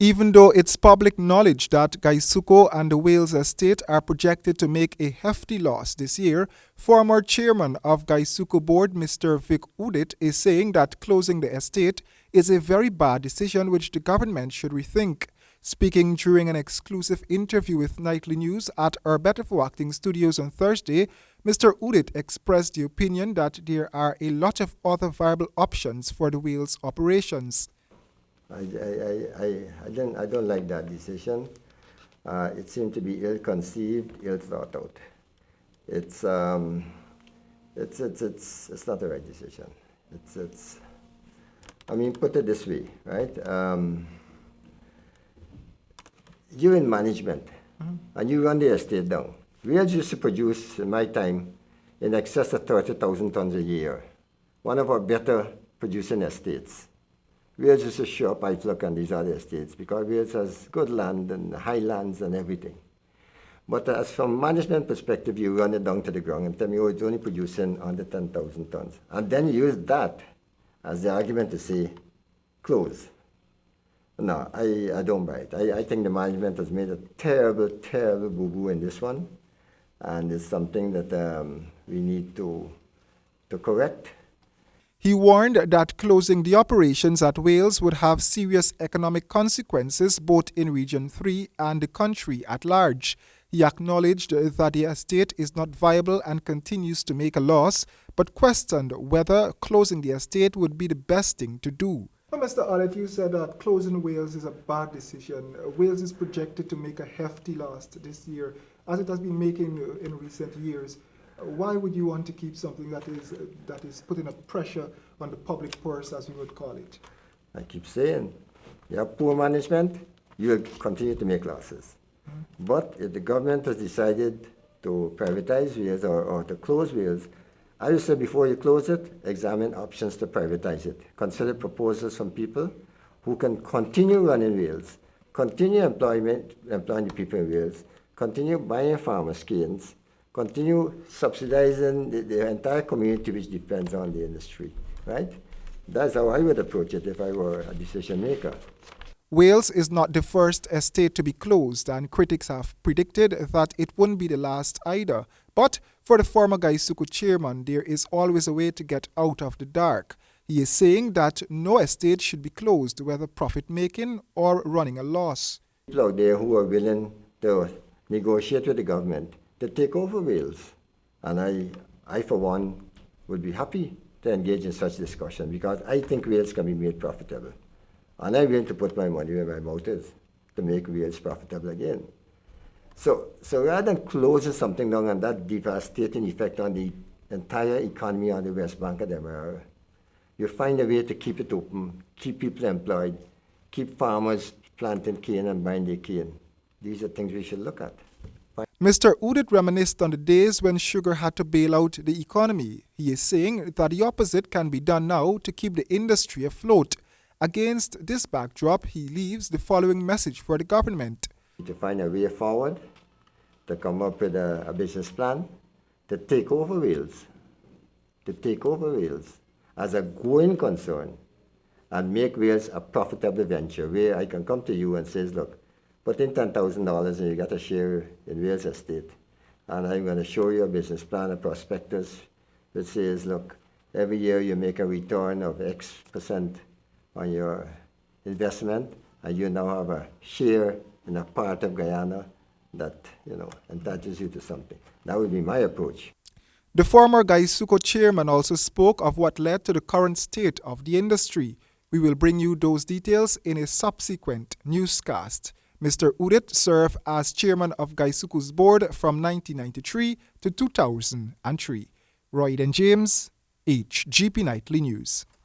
Even though it's public knowledge that GUYSUCO and the Wales estate are projected to make a hefty loss this year, former chairman of GUYSUCO board Mr. Vic Oudit is saying that closing the estate is a very bad decision which the government should rethink. Speaking during an exclusive interview with Nightly News at our Better for Acting studios on Thursday, Mr. Oudit expressed the opinion that there are a lot of other viable options for the Wales operations. I don't like that decision. It seemed to be ill-conceived, ill-thought out. It's not the right decision. I mean, put it this way, right? You're in management, and you run the estate down. Wales used to produce, in my time, in excess of 30,000 tons a year. One of our better producing estates. Wales used to show up, I look on these other estates because Wales has good land and highlands and everything. But as from management perspective, you run it down to the ground and tell me, oh, it's only producing under 10,000 tons. And then you use that as the argument to say, close. No, I don't buy it. I think the management has made a terrible, terrible boo-boo in this one. And it's something that we need to correct. He warned that closing the operations at Wales would have serious economic consequences both in Region 3 and the country at large. He acknowledged that the estate is not viable and continues to make a loss, but questioned whether closing the estate would be the best thing to do. Well, Mr. Oudit, you said that closing Wales is a bad decision. Wales is projected to make a hefty loss this year, as it has been making in recent years. Why would you want to keep something that is putting a pressure on the public purse, as we would call it? I keep saying, you have poor management, you will continue to make losses. But if the government has decided to privatize Wales or to close Wales, I would say before you close it, examine options to privatize it. Consider proposals from people who can continue running Wales, continue employing the people in Wales, continue buying farmers' canes, continue subsidizing the entire community which depends on the industry, right? That's how I would approach it if I were a decision maker. Wales is not the first estate to be closed, and critics have predicted that it wouldn't be the last either. But for the former GUYSUCO chairman, there is always a way to get out of the dark. He is saying that no estate should be closed, whether profit-making or running a loss. People out there who are willing to negotiate with the government to take over Wales. And I, for one, would be happy to engage in such discussion because I think Wales can be made profitable. And I'm willing to put my money where my mouth is to make Wales profitable again. So rather than closing something down and that devastating effect on the entire economy on the West Bank of the Demerara, you find a way to keep it open, keep people employed, keep farmers planting cane and buying their cane. These are things we should look at. Mr. Oudit reminisced on the days when sugar had to bail out the economy. He is saying that the opposite can be done now to keep the industry afloat. Against this backdrop, he leaves the following message for the government. To find a way forward, to come up with a business plan, to take over Wales as a going concern and make Wales a profitable venture where I can come to you and say, look, put in $10,000 and you get a share in Wales estate. And I'm going to show you a business plan, a prospectus, which says, look, every year you make a return of X% on your investment, and you now have a share in a part of Guyana that, attaches you to something. That would be my approach. The former GUYSUCO chairman also spoke of what led to the current state of the industry. We will bring you those details in a subsequent newscast. Mr. Oudit served as chairman of GUYSUCO's board from 1993 to 2003. Royden James, HGP Nightly News.